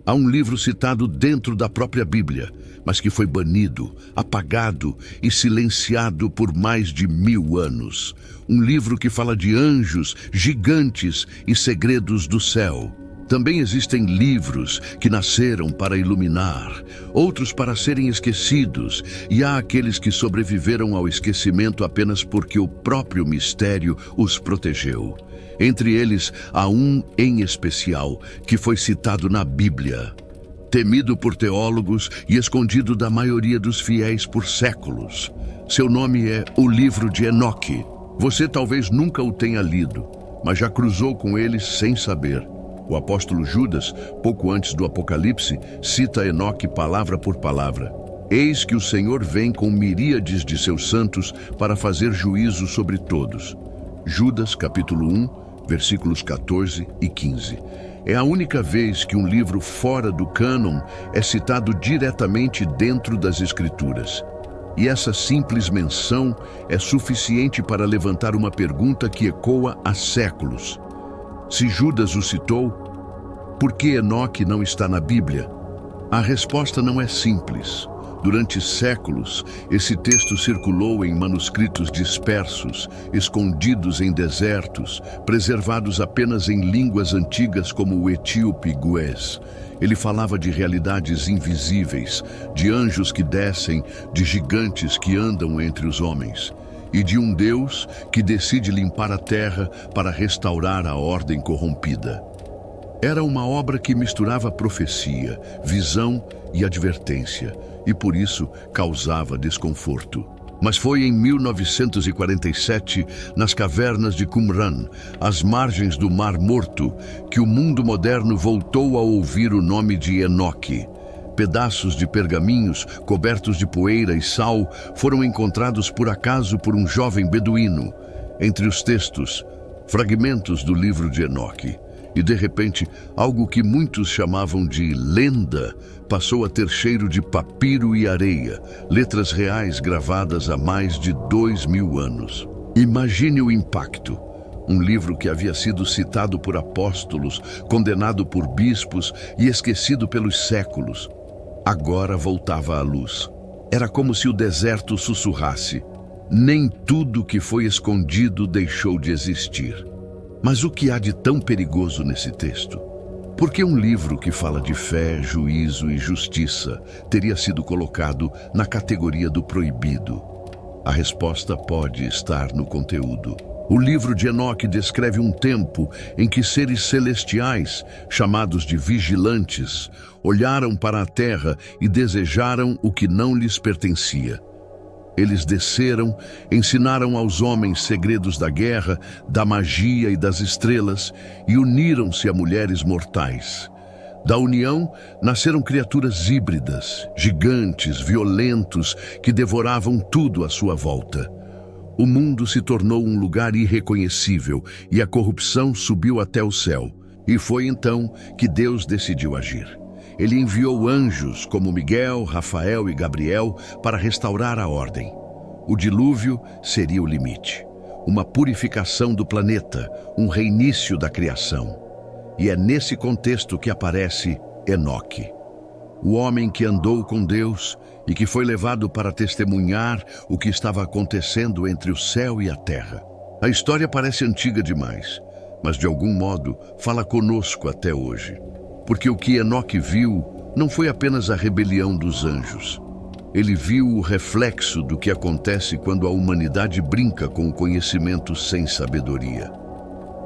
Há um livro citado dentro da própria Bíblia, mas que foi banido, apagado e silenciado por mais de 1000 anos. Um livro que fala de anjos, gigantes e segredos do céu. Também existem livros que nasceram para iluminar, outros para serem esquecidos, e há aqueles que sobreviveram ao esquecimento apenas porque o próprio mistério os protegeu. Entre eles, há um em especial que foi citado na Bíblia, temido por teólogos e escondido da maioria dos fiéis por séculos. Seu nome é o Livro de Enoque. Você talvez nunca o tenha lido, mas já cruzou com ele sem saber. O apóstolo Judas, pouco antes do Apocalipse, cita Enoque palavra por palavra. Eis que o Senhor vem com miríades de seus santos para fazer juízo sobre todos. Judas, capítulo 1, versículos 14 e 15. É a única vez que um livro fora do cânon é citado diretamente dentro das Escrituras. E essa simples menção é suficiente para levantar uma pergunta que ecoa há séculos. Se Judas o citou, por que Enoque não está na Bíblia? A resposta não é simples. Durante séculos, esse texto circulou em manuscritos dispersos, escondidos em desertos, preservados apenas em línguas antigas como o etíope guês. Ele falava de realidades invisíveis, de anjos que descem, de gigantes que andam entre os homens, e de um Deus que decide limpar a terra para restaurar a ordem corrompida. Era uma obra que misturava profecia, visão e advertência, e por isso causava desconforto. Mas foi em 1947, nas cavernas de Qumran, às margens do Mar Morto, que o mundo moderno voltou a ouvir o nome de Enoque. Pedaços de pergaminhos cobertos de poeira e sal foram encontrados por acaso por um jovem beduíno. Entre os textos, fragmentos do livro de Enoque. E de repente, algo que muitos chamavam de lenda passou a ter cheiro de papiro e areia, letras reais gravadas há mais de 2000 anos. Imagine o impacto. Um livro que havia sido citado por apóstolos, condenado por bispos e esquecido pelos séculos, agora voltava à luz. Era como se o deserto sussurrasse: nem tudo que foi escondido deixou de existir. Mas o que há de tão perigoso nesse texto? Por que um livro que fala de fé, juízo e justiça teria sido colocado na categoria do proibido? A resposta pode estar no conteúdo. O livro de Enoque descreve um tempo em que seres celestiais, chamados de vigilantes, olharam para a terra e desejaram o que não lhes pertencia. Eles desceram, ensinaram aos homens segredos da guerra, da magia e das estrelas e uniram-se a mulheres mortais. Da união nasceram criaturas híbridas, gigantes, violentos, que devoravam tudo à sua volta. O mundo se tornou um lugar irreconhecível e a corrupção subiu até o céu. E foi então que Deus decidiu agir. Ele enviou anjos como Miguel, Rafael e Gabriel para restaurar a ordem. O dilúvio seria o limite, uma purificação do planeta, um reinício da criação. E é nesse contexto que aparece Enoque, o homem que andou com Deus e que foi levado para testemunhar o que estava acontecendo entre o céu e a terra. A história parece antiga demais, mas de algum modo fala conosco até hoje. Porque o que Enoque viu não foi apenas a rebelião dos anjos. Ele viu o reflexo do que acontece quando a humanidade brinca com o conhecimento sem sabedoria.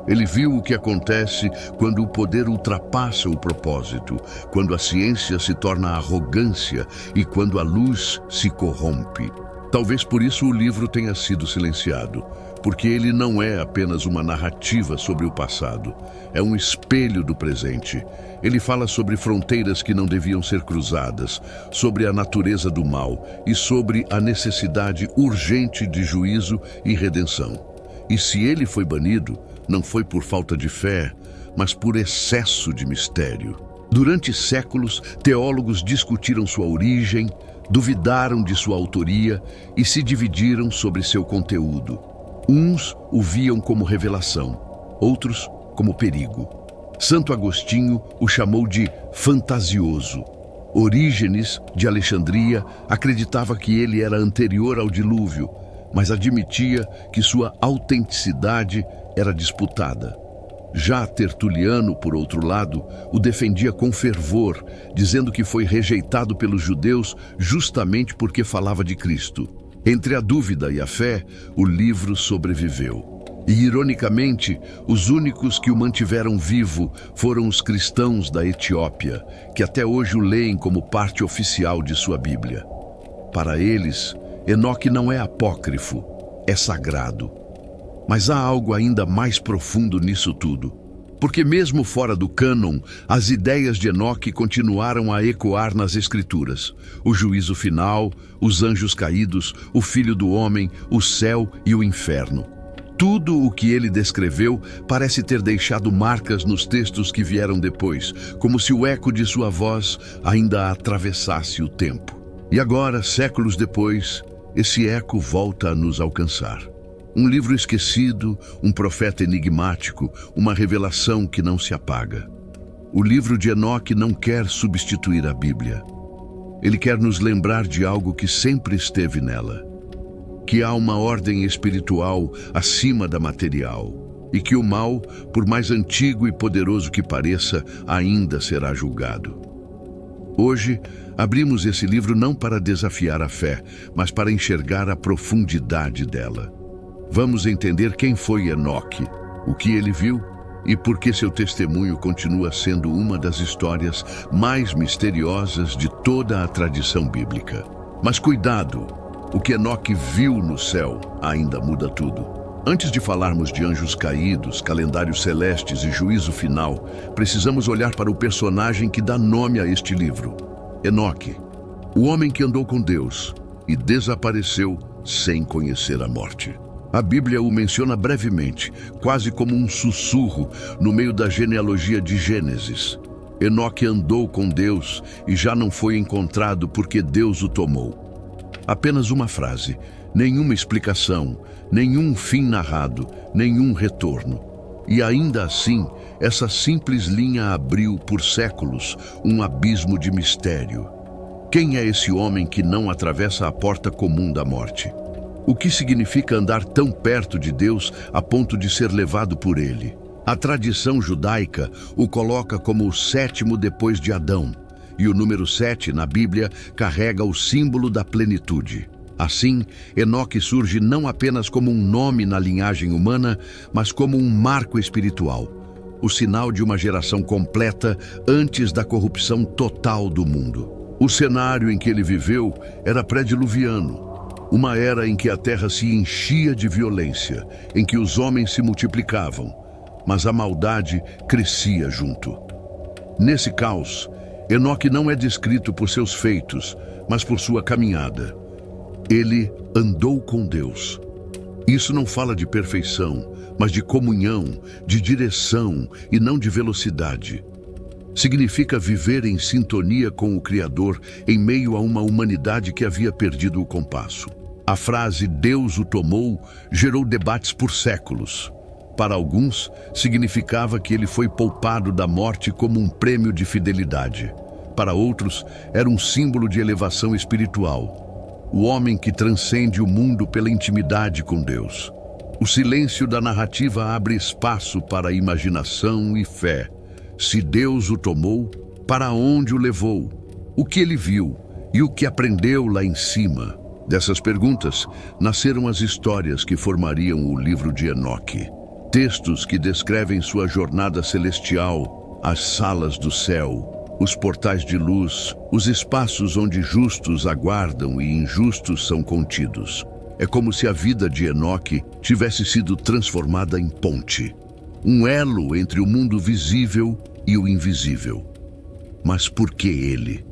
Ele viu o que acontece quando o poder ultrapassa o propósito, quando a ciência se torna arrogância e quando a luz se corrompe. Talvez por isso o livro tenha sido silenciado, porque ele não é apenas uma narrativa sobre o passado, é um espelho do presente. Ele fala sobre fronteiras que não deviam ser cruzadas, sobre a natureza do mal e sobre a necessidade urgente de juízo e redenção. E se ele foi banido, não foi por falta de fé, mas por excesso de mistério. Durante séculos, teólogos discutiram sua origem, duvidaram de sua autoria e se dividiram sobre seu conteúdo. Uns o viam como revelação, outros como perigo. Santo Agostinho o chamou de fantasioso. Orígenes, de Alexandria, acreditava que ele era anterior ao dilúvio, mas admitia que sua autenticidade era disputada. Já Tertuliano, por outro lado, o defendia com fervor, dizendo que foi rejeitado pelos judeus justamente porque falava de Cristo. Entre a dúvida e a fé, o livro sobreviveu. E, ironicamente, os únicos que o mantiveram vivo foram os cristãos da Etiópia, que até hoje o leem como parte oficial de sua Bíblia. Para eles, Enoque não é apócrifo, é sagrado. Mas há algo ainda mais profundo nisso tudo. Porque mesmo fora do cânon, as ideias de Enoque continuaram a ecoar nas Escrituras. O juízo final, os anjos caídos, o Filho do Homem, o céu e o inferno. Tudo o que ele descreveu parece ter deixado marcas nos textos que vieram depois, como se o eco de sua voz ainda atravessasse o tempo. E agora, séculos depois, esse eco volta a nos alcançar. Um livro esquecido, um profeta enigmático, uma revelação que não se apaga. O livro de Enoque não quer substituir a Bíblia. Ele quer nos lembrar de algo que sempre esteve nela. Que há uma ordem espiritual acima da material e que o mal, por mais antigo e poderoso que pareça, ainda será julgado. Hoje, abrimos esse livro não para desafiar a fé, mas para enxergar a profundidade dela. Vamos entender quem foi Enoque, o que ele viu e por que seu testemunho continua sendo uma das histórias mais misteriosas de toda a tradição bíblica. Mas cuidado! O que Enoque viu no céu ainda muda tudo. Antes de falarmos de anjos caídos, calendários celestes e juízo final, precisamos olhar para o personagem que dá nome a este livro. Enoque, o homem que andou com Deus e desapareceu sem conhecer a morte. A Bíblia o menciona brevemente, quase como um sussurro no meio da genealogia de Gênesis. Enoque andou com Deus e já não foi encontrado porque Deus o tomou. Apenas uma frase, nenhuma explicação, nenhum fim narrado, nenhum retorno. E ainda assim, essa simples linha abriu por séculos um abismo de mistério. Quem é esse homem que não atravessa a porta comum da morte? O que significa andar tão perto de Deus a ponto de ser levado por ele? A tradição judaica o coloca como o sétimo depois de Adão. E o número 7 na Bíblia carrega o símbolo da plenitude. Assim, Enoque surge não apenas como um nome na linhagem humana, mas como um marco espiritual, o sinal de uma geração completa antes da corrupção total do mundo. O cenário em que ele viveu era pré-diluviano, uma era em que a terra se enchia de violência, em que os homens se multiplicavam, mas a maldade crescia junto. Nesse caos, Enoque não é descrito por seus feitos, mas por sua caminhada. Ele andou com Deus. Isso não fala de perfeição, mas de comunhão, de direção e não de velocidade. Significa viver em sintonia com o Criador em meio a uma humanidade que havia perdido o compasso. A frase "Deus o tomou" gerou debates por séculos. Para alguns, significava que ele foi poupado da morte como um prêmio de fidelidade. Para outros, era um símbolo de elevação espiritual. O homem que transcende o mundo pela intimidade com Deus. O silêncio da narrativa abre espaço para a imaginação e fé. Se Deus o tomou, para onde o levou? O que ele viu e o que aprendeu lá em cima? Dessas perguntas, nasceram as histórias que formariam o livro de Enoque. Textos que descrevem sua jornada celestial, as salas do céu, os portais de luz, os espaços onde justos aguardam e injustos são contidos. É como se a vida de Enoque tivesse sido transformada em ponte, um elo entre o mundo visível e o invisível. Mas por que ele?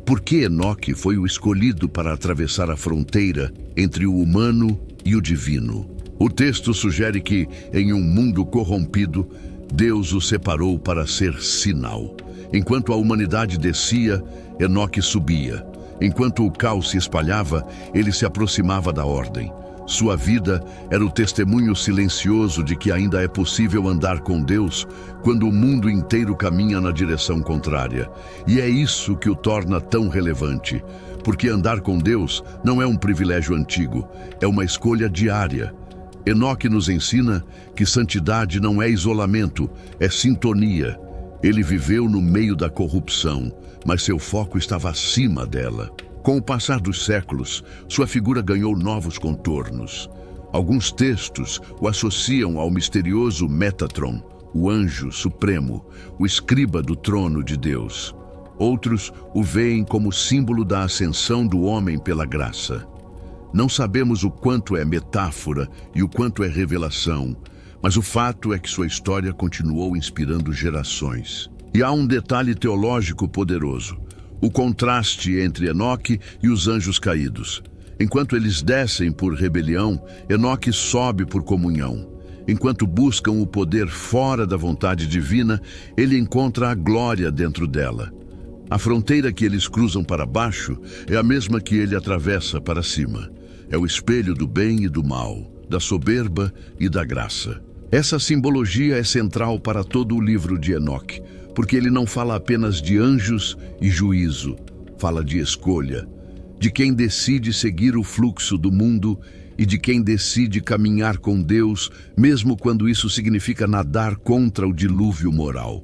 Por que Enoque foi o escolhido para atravessar a fronteira entre o humano e o divino? O texto sugere que, em um mundo corrompido, Deus o separou para ser sinal. Enquanto a humanidade descia, Enoque subia. Enquanto o caos se espalhava, ele se aproximava da ordem. Sua vida era o testemunho silencioso de que ainda é possível andar com Deus quando o mundo inteiro caminha na direção contrária. E é isso que o torna tão relevante, porque andar com Deus não é um privilégio antigo, é uma escolha diária. Enoque nos ensina que santidade não é isolamento, é sintonia. Ele viveu no meio da corrupção, mas seu foco estava acima dela. Com o passar dos séculos, sua figura ganhou novos contornos. Alguns textos o associam ao misterioso Metatron, o anjo supremo, o escriba do trono de Deus. Outros o veem como símbolo da ascensão do homem pela graça. Não sabemos o quanto é metáfora e o quanto é revelação, mas o fato é que sua história continuou inspirando gerações. E há um detalhe teológico poderoso: o contraste entre Enoque e os anjos caídos. Enquanto eles descem por rebelião, Enoque sobe por comunhão. Enquanto buscam o poder fora da vontade divina, ele encontra a glória dentro dela. A fronteira que eles cruzam para baixo é a mesma que ele atravessa para cima. É o espelho do bem e do mal, da soberba e da graça. Essa simbologia é central para todo o livro de Enoque, porque ele não fala apenas de anjos e juízo, fala de escolha, de quem decide seguir o fluxo do mundo e de quem decide caminhar com Deus, mesmo quando isso significa nadar contra o dilúvio moral.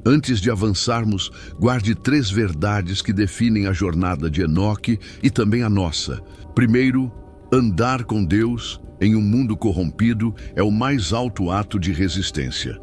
Antes de avançarmos, guarde 3 verdades que definem a jornada de Enoque e também a nossa. Primeiro, andar com Deus em um mundo corrompido é o mais alto ato de resistência.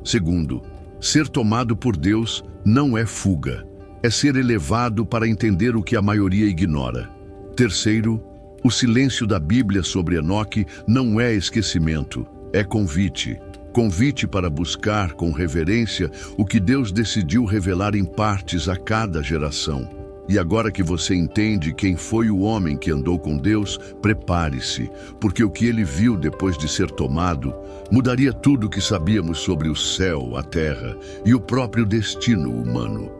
Segundo, ser tomado por Deus não é fuga, é ser elevado para entender o que a maioria ignora. Terceiro, o silêncio da Bíblia sobre Enoque não é esquecimento, é convite. Convite para buscar com reverência o que Deus decidiu revelar em partes a cada geração. E agora que você entende quem foi o homem que andou com Deus, prepare-se, porque o que ele viu depois de ser tomado mudaria tudo o que sabíamos sobre o céu, a terra e o próprio destino humano.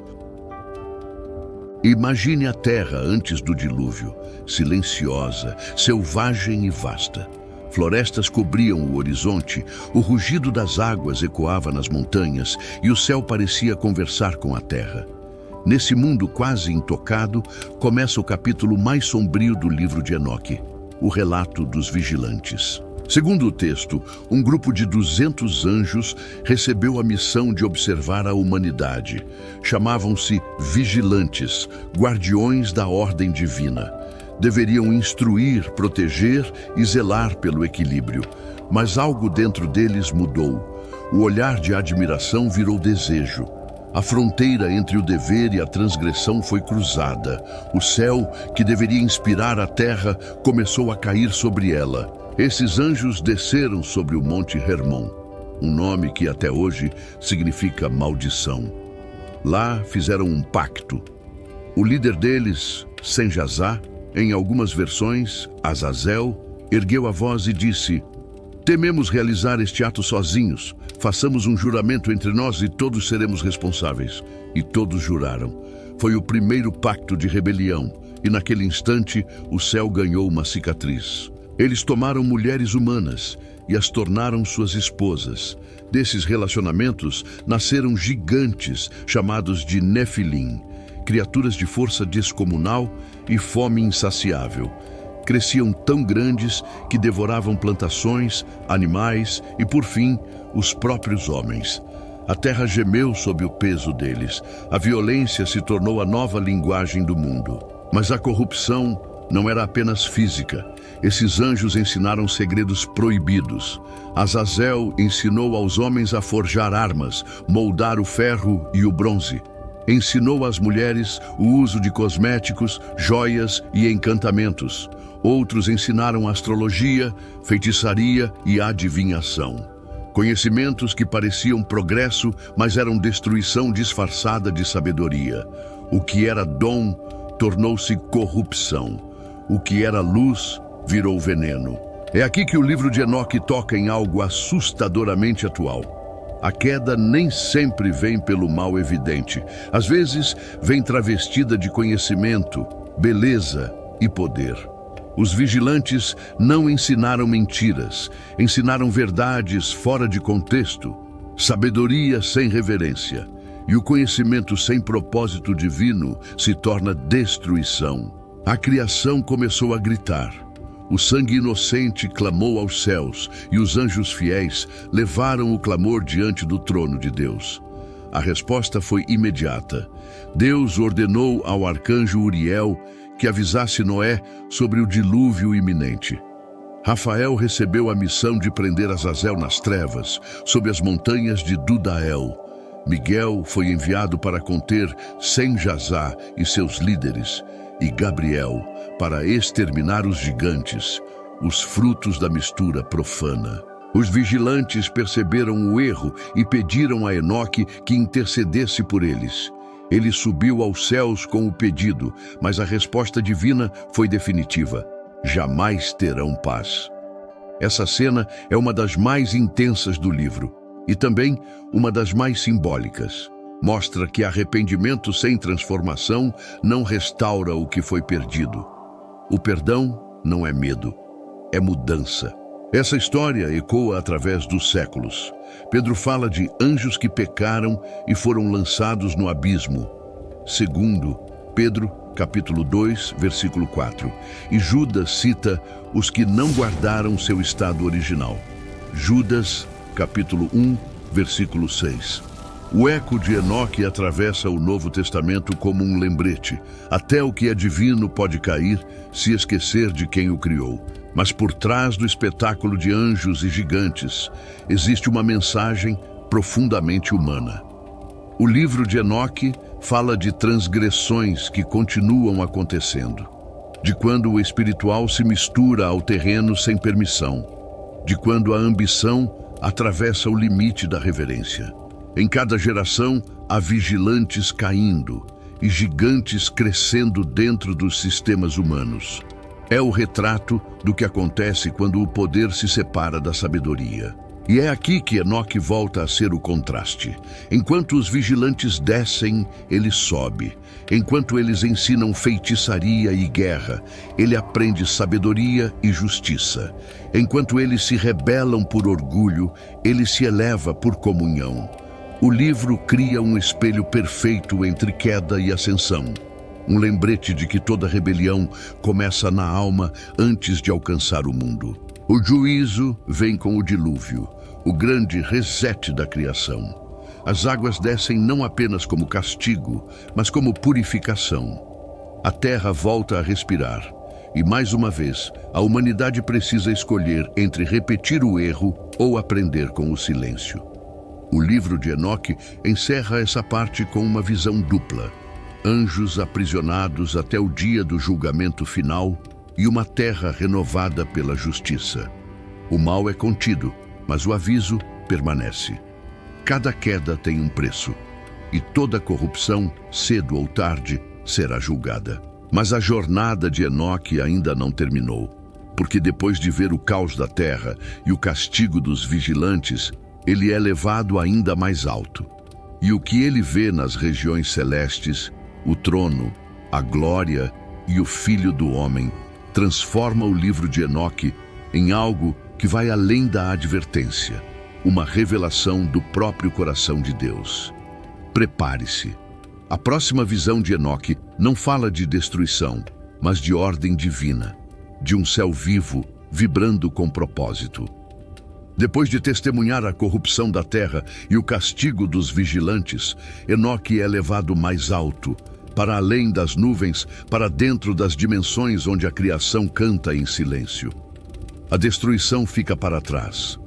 Imagine a terra antes do dilúvio, silenciosa, selvagem e vasta. Florestas cobriam o horizonte, o rugido das águas ecoava nas montanhas e o céu parecia conversar com a terra. Nesse mundo quase intocado, começa o capítulo mais sombrio do livro de Enoque, o relato dos vigilantes. Segundo o texto, um grupo de 200 anjos recebeu a missão de observar a humanidade. Chamavam-se vigilantes, guardiões da ordem divina. Deveriam instruir, proteger e zelar pelo equilíbrio. Mas algo dentro deles mudou. O olhar de admiração virou desejo. A fronteira entre o dever e a transgressão foi cruzada. O céu, que deveria inspirar a terra, começou a cair sobre ela. Esses anjos desceram sobre o Monte Hermon, um nome que até hoje significa maldição. Lá fizeram um pacto. O líder deles, Senjazá, em algumas versões, Azazel, ergueu a voz e disse: "Tememos realizar este ato sozinhos. Façamos um juramento entre nós e todos seremos responsáveis." E todos juraram. Foi o primeiro pacto de rebelião, e naquele instante o céu ganhou uma cicatriz. Eles tomaram mulheres humanas e as tornaram suas esposas. Desses relacionamentos nasceram gigantes chamados de Nefilim, criaturas de força descomunal e fome insaciável. Cresciam tão grandes que devoravam plantações, animais e, por fim, os próprios homens. A terra gemeu sob o peso deles. A violência se tornou a nova linguagem do mundo. Mas a corrupção não era apenas física. Esses anjos ensinaram segredos proibidos. Azazel ensinou aos homens a forjar armas, moldar o ferro e o bronze. Ensinou às mulheres o uso de cosméticos, joias e encantamentos. Outros ensinaram astrologia, feitiçaria e adivinhação. Conhecimentos que pareciam progresso, mas eram destruição disfarçada de sabedoria. O que era dom tornou-se corrupção. O que era luz virou veneno. É aqui que o livro de Enoque toca em algo assustadoramente atual. A queda nem sempre vem pelo mal evidente. Às vezes, vem travestida de conhecimento, beleza e poder. Os vigilantes não ensinaram mentiras, ensinaram verdades fora de contexto, sabedoria sem reverência. E o conhecimento sem propósito divino se torna destruição. A criação começou a gritar. O sangue inocente clamou aos céus, e os anjos fiéis levaram o clamor diante do trono de Deus. A resposta foi imediata. Deus ordenou ao arcanjo Uriel que avisasse Noé sobre o dilúvio iminente. Rafael recebeu a missão de prender Azazel nas trevas, sob as montanhas de Dudael. Miguel foi enviado para conter Sem-Jazá e seus líderes, e Gabriel para exterminar os gigantes, os frutos da mistura profana. Os vigilantes perceberam o erro e pediram a Enoque que intercedesse por eles. Ele subiu aos céus com o pedido, mas a resposta divina foi definitiva: jamais terão paz. Essa cena é uma das mais intensas do livro e também uma das mais simbólicas. Mostra que arrependimento sem transformação não restaura o que foi perdido. O perdão não é medo, é mudança. Essa história ecoa através dos séculos. Pedro fala de anjos que pecaram e foram lançados no abismo. Segundo Pedro, capítulo 2, versículo 4. E Judas cita os que não guardaram seu estado original. Judas, capítulo 1, versículo 6. O eco de Enoque atravessa o Novo Testamento como um lembrete. Até o que é divino pode cair, se esquecer de quem o criou. Mas por trás do espetáculo de anjos e gigantes, existe uma mensagem profundamente humana. O livro de Enoque fala de transgressões que continuam acontecendo, de quando o espiritual se mistura ao terreno sem permissão, de quando a ambição atravessa o limite da reverência. Em cada geração, há vigilantes caindo e gigantes crescendo dentro dos sistemas humanos. É o retrato do que acontece quando o poder se separa da sabedoria. E é aqui que Enoque volta a ser o contraste. Enquanto os vigilantes descem, ele sobe. Enquanto eles ensinam feitiçaria e guerra, ele aprende sabedoria e justiça. Enquanto eles se rebelam por orgulho, ele se eleva por comunhão. O livro cria um espelho perfeito entre queda e ascensão. Um lembrete de que toda rebelião começa na alma antes de alcançar o mundo. O juízo vem com o dilúvio, o grande reset da criação. As águas descem não apenas como castigo, mas como purificação. A terra volta a respirar. E mais uma vez, a humanidade precisa escolher entre repetir o erro ou aprender com o silêncio. O livro de Enoque encerra essa parte com uma visão dupla. Anjos aprisionados até o dia do julgamento final e uma terra renovada pela justiça. O mal é contido, mas o aviso permanece. Cada queda tem um preço, e toda corrupção, cedo ou tarde, será julgada. Mas a jornada de Enoque ainda não terminou, porque depois de ver o caos da terra e o castigo dos vigilantes, ele é levado ainda mais alto. E o que ele vê nas regiões celestes, o trono, a glória e o Filho do Homem, transforma o livro de Enoque em algo que vai além da advertência, uma revelação do próprio coração de Deus. Prepare-se. A próxima visão de Enoque não fala de destruição, mas de ordem divina, de um céu vivo, vibrando com propósito. Depois de testemunhar a corrupção da terra e o castigo dos vigilantes, Enoque é levado mais alto, para além das nuvens, para dentro das dimensões onde a criação canta em silêncio. A destruição fica para trás.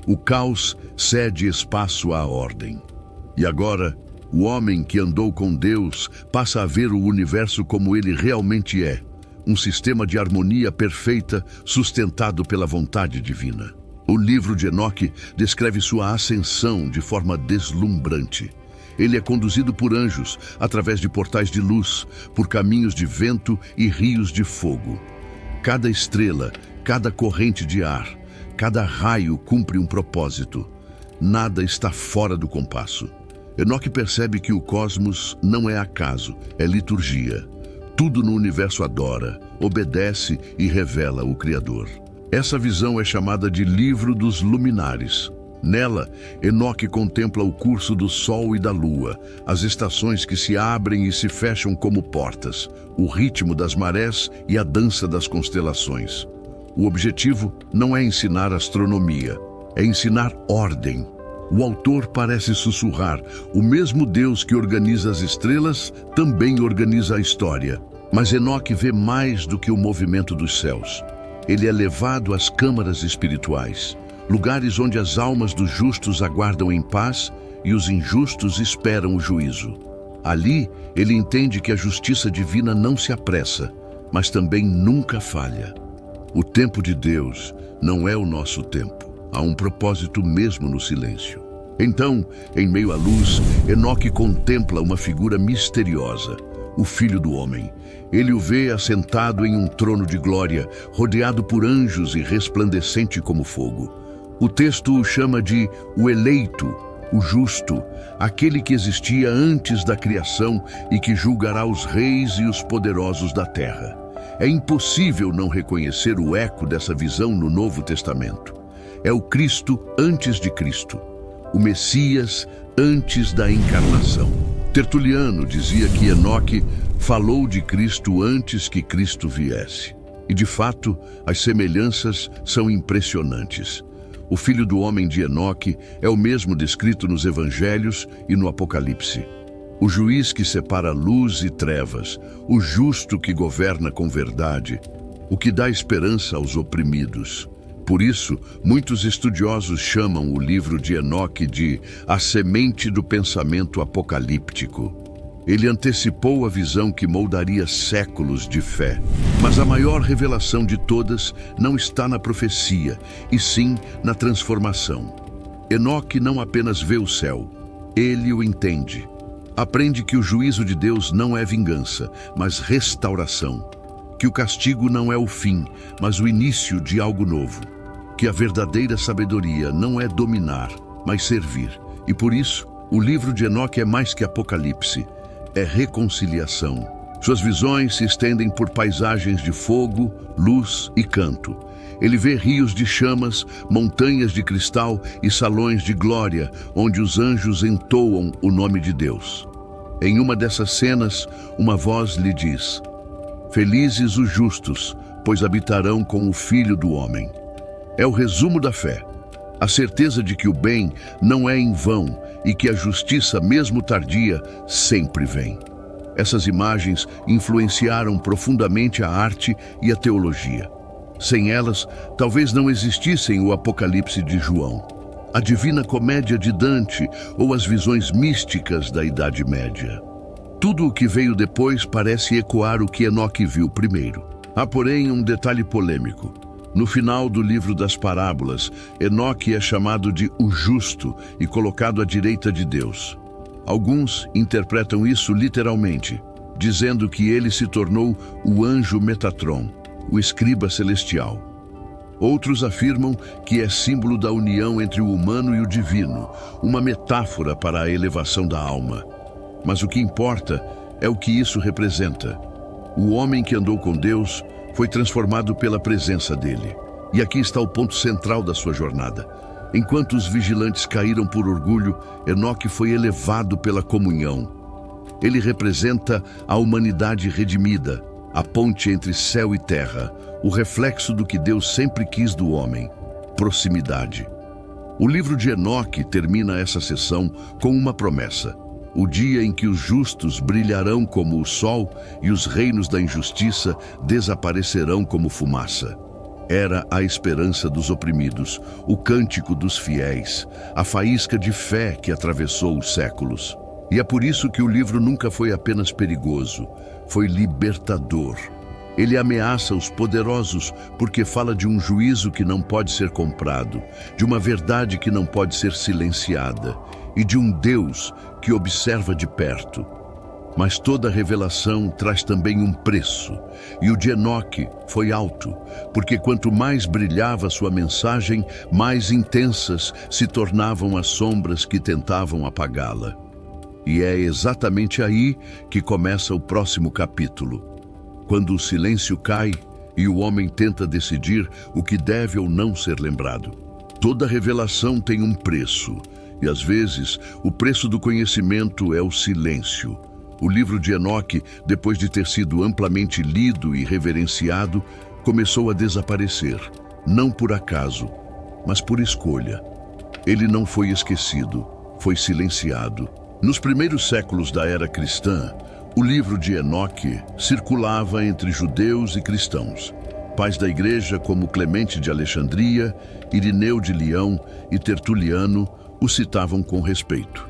O caos cede espaço à ordem. E agora, o homem que andou com Deus passa a ver o universo como ele realmente é, um sistema de harmonia perfeita sustentado pela vontade divina. O livro de Enoque descreve sua ascensão de forma deslumbrante. Ele é conduzido por anjos, através de portais de luz, por caminhos de vento e rios de fogo. Cada estrela, cada corrente de ar, cada raio cumpre um propósito. Nada está fora do compasso. Enoque percebe que o cosmos não é acaso, é liturgia. Tudo no universo adora, obedece e revela o Criador. Essa visão é chamada de Livro dos Luminares. Nela, Enoque contempla o curso do Sol e da Lua, as estações que se abrem e se fecham como portas, o ritmo das marés e a dança das constelações. O objetivo não é ensinar astronomia, é ensinar ordem. O autor parece sussurrar: o mesmo Deus que organiza as estrelas também organiza a história. Mas Enoque vê mais do que o movimento dos céus. Ele é levado às câmaras espirituais, lugares onde as almas dos justos aguardam em paz e os injustos esperam o juízo. Ali, ele entende que a justiça divina não se apressa, mas também nunca falha. O tempo de Deus não é o nosso tempo. Há um propósito mesmo no silêncio. Então, em meio à luz, Enoque contempla uma figura misteriosa, o Filho do Homem. Ele o vê assentado em um trono de glória, rodeado por anjos e resplandecente como fogo. O texto o chama de o eleito, o justo, aquele que existia antes da criação e que julgará os reis e os poderosos da terra. É impossível não reconhecer o eco dessa visão no Novo Testamento. É o Cristo antes de Cristo, o Messias antes da encarnação. Tertuliano dizia que Enoque falou de Cristo antes que Cristo viesse. E de fato, as semelhanças são impressionantes. O Filho do Homem de Enoque é o mesmo descrito nos Evangelhos e no Apocalipse. O juiz que separa luz e trevas, o justo que governa com verdade, o que dá esperança aos oprimidos. Por isso, muitos estudiosos chamam o livro de Enoque de a semente do pensamento apocalíptico. Ele antecipou a visão que moldaria séculos de fé. Mas a maior revelação de todas não está na profecia, e sim na transformação. Enoque não apenas vê o céu, ele o entende. Aprende que o juízo de Deus não é vingança, mas restauração. Que o castigo não é o fim, mas o início de algo novo. Que a verdadeira sabedoria não é dominar, mas servir. E por isso, o livro de Enoque é mais que Apocalipse, é reconciliação. Suas visões se estendem por paisagens de fogo, luz e canto. Ele vê rios de chamas, montanhas de cristal e salões de glória, onde os anjos entoam o nome de Deus. Em uma dessas cenas, uma voz lhe diz: felizes os justos, pois habitarão com o Filho do Homem. É o resumo da fé, a certeza de que o bem não é em vão e que a justiça, mesmo tardia, sempre vem. Essas imagens influenciaram profundamente a arte e a teologia. Sem elas, talvez não existissem o Apocalipse de João, a Divina Comédia de Dante ou as visões místicas da Idade Média. Tudo o que veio depois parece ecoar o que Enoque viu primeiro. Há, porém, um detalhe polêmico. No final do livro das parábolas, Enoque é chamado de o justo e colocado à direita de Deus. Alguns interpretam isso literalmente, dizendo que ele se tornou o anjo Metatron, o escriba celestial. Outros afirmam que é símbolo da união entre o humano e o divino, uma metáfora para a elevação da alma. Mas o que importa é o que isso representa. O homem que andou com Deus foi transformado pela presença dele. E aqui está o ponto central da sua jornada. Enquanto os vigilantes caíram por orgulho, Enoque foi elevado pela comunhão. Ele representa a humanidade redimida, a ponte entre céu e terra, o reflexo do que Deus sempre quis do homem: proximidade. O livro de Enoque termina essa sessão com uma promessa: o dia em que os justos brilharão como o sol e os reinos da injustiça desaparecerão como fumaça. Era a esperança dos oprimidos, o cântico dos fiéis, a faísca de fé que atravessou os séculos. E é por isso que o livro nunca foi apenas perigoso, foi libertador. Ele ameaça os poderosos porque fala de um juízo que não pode ser comprado, de uma verdade que não pode ser silenciada e de um Deus que observa de perto. Mas toda revelação traz também um preço, e o de Enoque foi alto, porque quanto mais brilhava sua mensagem, mais intensas se tornavam as sombras que tentavam apagá-la. E é exatamente aí que começa o próximo capítulo. quando o silêncio cai e o homem tenta decidir o que deve ou não ser lembrado. Toda revelação tem um preço, e às vezes o preço do conhecimento é o silêncio. O livro de Enoque, depois de ter sido amplamente lido e reverenciado, começou a desaparecer, não por acaso, mas por escolha. Ele não foi esquecido, foi silenciado. Nos primeiros séculos da era cristã, o livro de Enoque circulava entre judeus e cristãos. Pais da igreja como Clemente de Alexandria, Irineu de Leão e Tertuliano o citavam com respeito.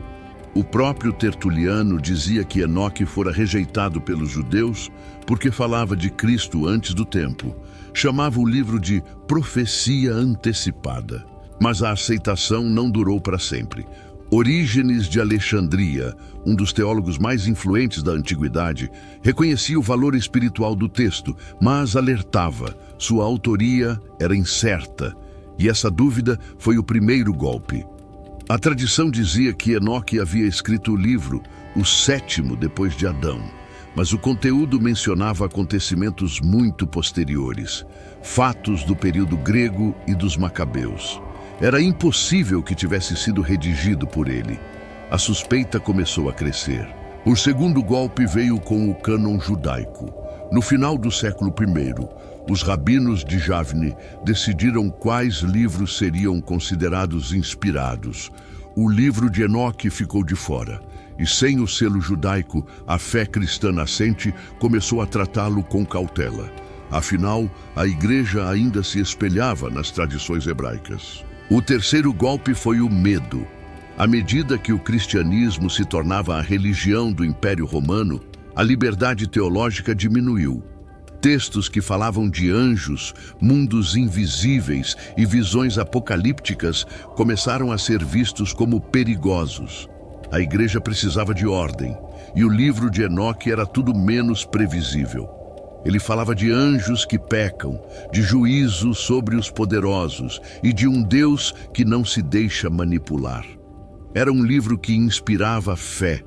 O próprio Tertuliano dizia que Enoque fora rejeitado pelos judeus porque falava de Cristo antes do tempo. Chamava o livro de profecia antecipada. Mas a aceitação não durou para sempre. Orígenes de Alexandria, um dos teólogos mais influentes da antiguidade, reconhecia o valor espiritual do texto, mas alertava: sua autoria era incerta, e essa dúvida foi o primeiro golpe. A tradição dizia que Enoque havia escrito o livro, o sétimo depois de Adão, mas o conteúdo mencionava acontecimentos muito posteriores, fatos do período grego e dos macabeus. Era impossível que tivesse sido redigido por ele. A suspeita começou a crescer. O segundo golpe veio com o cânon judaico. No final do século I, os rabinos de Javne decidiram quais livros seriam considerados inspirados. O livro de Enoque ficou de fora, e sem o selo judaico, a fé cristã nascente começou a tratá-lo com cautela. Afinal, a igreja ainda se espelhava nas tradições hebraicas. O terceiro golpe foi o medo. À medida que o cristianismo se tornava a religião do Império Romano, a liberdade teológica diminuiu. Textos que falavam de anjos, mundos invisíveis e visões apocalípticas começaram a ser vistos como perigosos. A igreja precisava de ordem, e o livro de Enoque era tudo menos previsível. Ele falava de anjos que pecam, de juízo sobre os poderosos e de um Deus que não se deixa manipular. Era um livro que inspirava fé,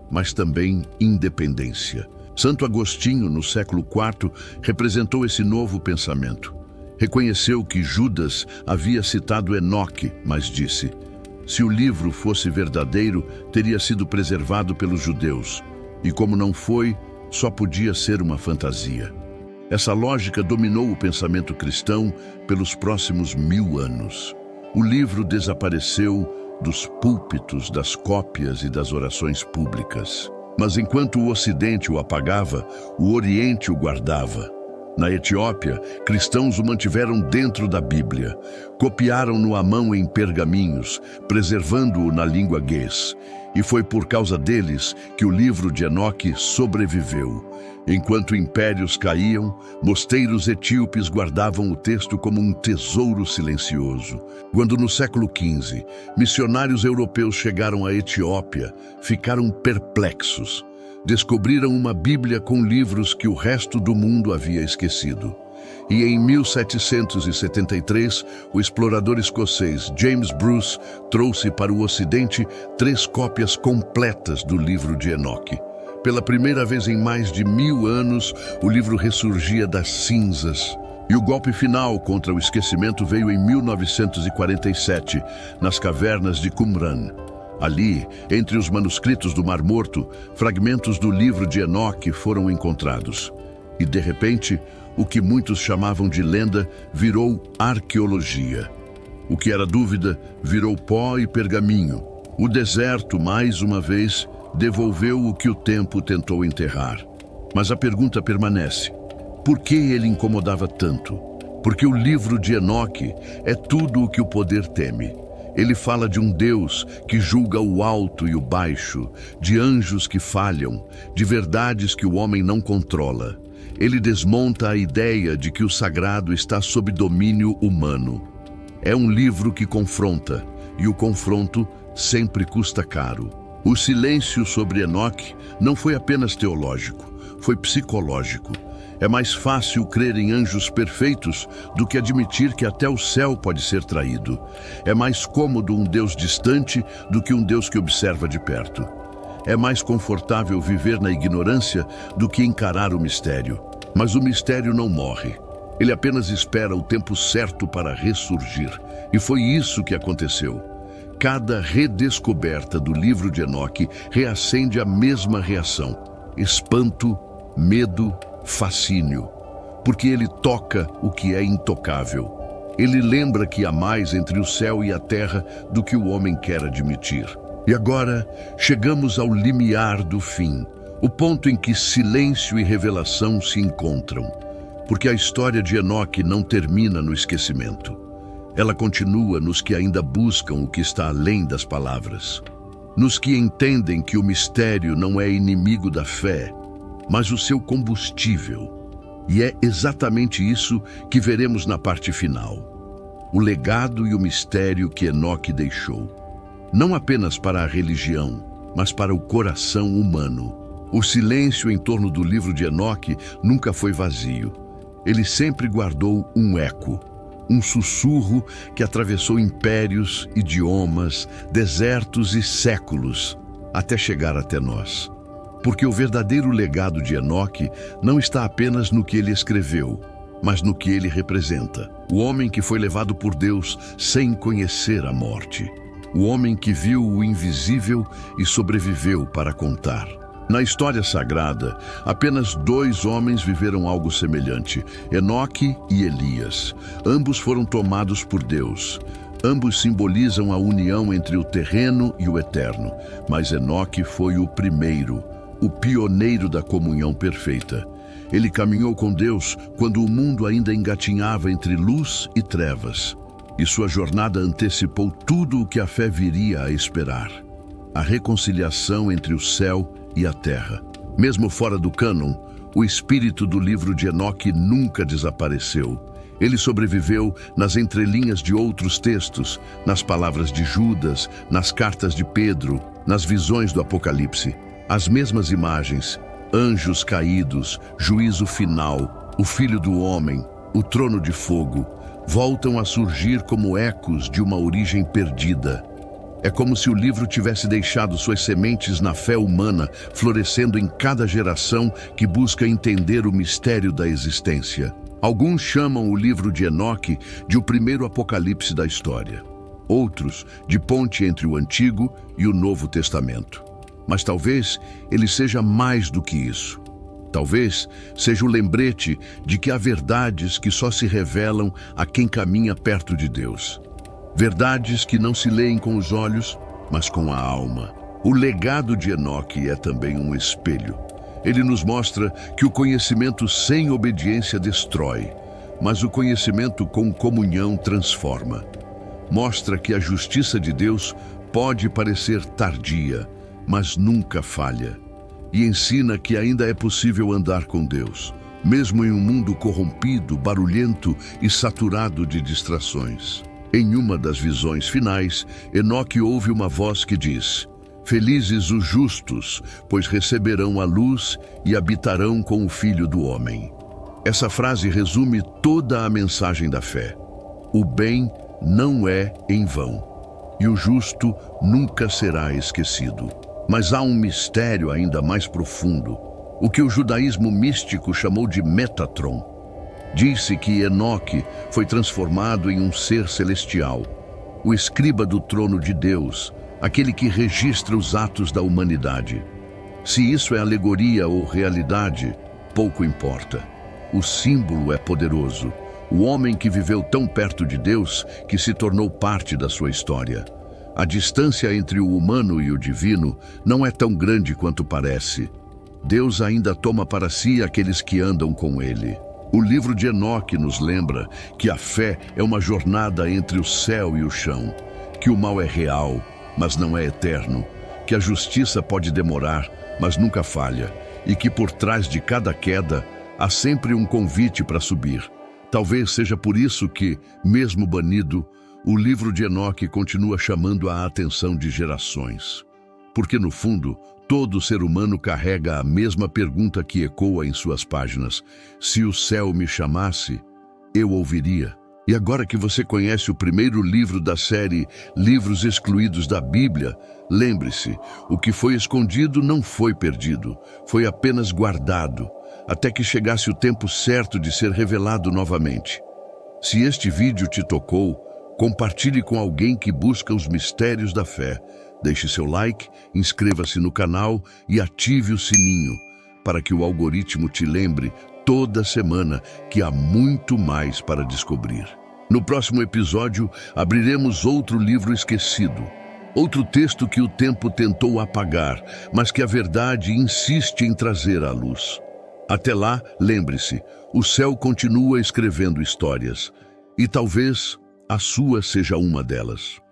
mas também independência. Santo Agostinho, no século IV, representou esse novo pensamento. Reconheceu que Judas havia citado Enoque, mas disse: se o livro fosse verdadeiro, teria sido preservado pelos judeus, e como não foi, só podia ser uma fantasia. Essa lógica dominou o pensamento cristão pelos próximos 1000 anos. O livro desapareceu dos púlpitos, das cópias e das orações públicas. Mas enquanto o Ocidente o apagava, o Oriente o guardava. Na Etiópia, cristãos o mantiveram dentro da Bíblia. Copiaram-no à mão em pergaminhos, preservando-o na língua guês. E foi por causa deles que o livro de Enoque sobreviveu. Enquanto impérios caíam, mosteiros etíopes guardavam o texto como um tesouro silencioso. Quando no século XV, missionários europeus chegaram à Etiópia, ficaram perplexos. Descobriram uma Bíblia com livros que o resto do mundo havia esquecido. E em 1773, o explorador escocês James Bruce trouxe para o Ocidente 3 cópias completas do livro de Enoque. Pela primeira vez em mais de 1000 anos, o livro ressurgia das cinzas. E o golpe final contra o esquecimento veio em 1947, nas cavernas de Qumran. Ali, entre os manuscritos do Mar Morto, fragmentos do livro de Enoque foram encontrados. E, de repente, o que muitos chamavam de lenda virou arqueologia. O que era dúvida virou pó e pergaminho. O deserto, mais uma vez, devolveu o que o tempo tentou enterrar. Mas a pergunta permanece: por que ele incomodava tanto? Porque o livro de Enoque é tudo o que o poder teme. Ele fala de um Deus que julga o alto e o baixo, de anjos que falham, de verdades que o homem não controla. Ele desmonta a ideia de que o sagrado está sob domínio humano. É um livro que confronta, e o confronto sempre custa caro. O silêncio sobre Enoque não foi apenas teológico, foi psicológico. É mais fácil crer em anjos perfeitos do que admitir que até o céu pode ser traído. É mais cômodo um Deus distante do que um Deus que observa de perto. É mais confortável viver na ignorância do que encarar o mistério. Mas o mistério não morre. Ele apenas espera o tempo certo para ressurgir. E foi isso que aconteceu. Cada redescoberta do livro de Enoque reacende a mesma reação: espanto, medo, fascínio. Porque ele toca o que é intocável. Ele lembra que há mais entre o céu e a terra do que o homem quer admitir. E agora chegamos ao limiar do fim, o ponto em que silêncio e revelação se encontram. Porque a história de Enoque não termina no esquecimento. Ela continua nos que ainda buscam o que está além das palavras. Nos que entendem que o mistério não é inimigo da fé, mas o seu combustível. E é exatamente isso que veremos na parte final. O legado e o mistério que Enoque deixou. Não apenas para a religião, mas para o coração humano. O silêncio em torno do livro de Enoque nunca foi vazio. Ele sempre guardou um eco, um sussurro que atravessou impérios, idiomas, desertos e séculos, até chegar até nós. Porque o verdadeiro legado de Enoque não está apenas no que ele escreveu, mas no que ele representa. O homem que foi levado por Deus sem conhecer a morte. O homem que viu o invisível e sobreviveu para contar. Na história sagrada, apenas 2 homens viveram algo semelhante: Enoque e Elias. Ambos foram tomados por Deus. Ambos simbolizam a união entre o terreno e o eterno. Mas Enoque foi o primeiro, o pioneiro da comunhão perfeita. Ele caminhou com Deus quando o mundo ainda engatinhava entre luz e trevas. E sua jornada antecipou tudo o que a fé viria a esperar: a reconciliação entre o céu e a terra. Mesmo fora do cânon, o espírito do livro de Enoque nunca desapareceu. Ele sobreviveu nas entrelinhas de outros textos, nas palavras de Judas, nas cartas de Pedro, nas visões do Apocalipse. As mesmas imagens: anjos caídos, juízo final, o Filho do Homem, o trono de fogo, voltam a surgir como ecos de uma origem perdida. É como se o livro tivesse deixado suas sementes na fé humana, florescendo em cada geração que busca entender o mistério da existência. Alguns chamam o livro de Enoque de o primeiro apocalipse da história. Outros, de ponte entre o Antigo e o Novo Testamento. Mas talvez ele seja mais do que isso. Talvez seja o lembrete de que há verdades que só se revelam a quem caminha perto de Deus. Verdades que não se leem com os olhos, mas com a alma. O legado de Enoque é também um espelho. Ele nos mostra que o conhecimento sem obediência destrói, mas o conhecimento com comunhão transforma. Mostra que a justiça de Deus pode parecer tardia, mas nunca falha. E ensina que ainda é possível andar com Deus, mesmo em um mundo corrompido, barulhento e saturado de distrações. Em uma das visões finais, Enoque ouve uma voz que diz: "Felizes os justos, pois receberão a luz e habitarão com o Filho do Homem." Essa frase resume toda a mensagem da fé. O bem não é em vão, e o justo nunca será esquecido. Mas há um mistério ainda mais profundo, o que o judaísmo místico chamou de Metatron. Disse que Enoque foi transformado em um ser celestial, o escriba do trono de Deus, aquele que registra os atos da humanidade. Se isso é alegoria ou realidade, pouco importa. O símbolo é poderoso. O homem que viveu tão perto de Deus que se tornou parte da sua história. A distância entre o humano e o divino não é tão grande quanto parece. Deus ainda toma para si aqueles que andam com ele. O livro de Enoque nos lembra que a fé é uma jornada entre o céu e o chão, que o mal é real, mas não é eterno, que a justiça pode demorar, mas nunca falha, e que por trás de cada queda há sempre um convite para subir. Talvez seja por isso que, mesmo banido, o livro de Enoque continua chamando a atenção de gerações. Porque, no fundo, todo ser humano carrega a mesma pergunta que ecoa em suas páginas: se o céu me chamasse, eu ouviria. E agora que você conhece o primeiro livro da série Livros Excluídos da Bíblia, lembre-se, o que foi escondido não foi perdido, foi apenas guardado. até que chegasse o tempo certo de ser revelado novamente. Se este vídeo te tocou, compartilhe com alguém que busca os mistérios da fé. Deixe seu like, inscreva-se no canal e ative o sininho para que o algoritmo te lembre toda semana que há muito mais para descobrir. No próximo episódio, abriremos outro livro esquecido, outro texto que o tempo tentou apagar, mas que a verdade insiste em trazer à luz. Até lá, lembre-se, o céu continua escrevendo histórias, e talvez a sua seja uma delas.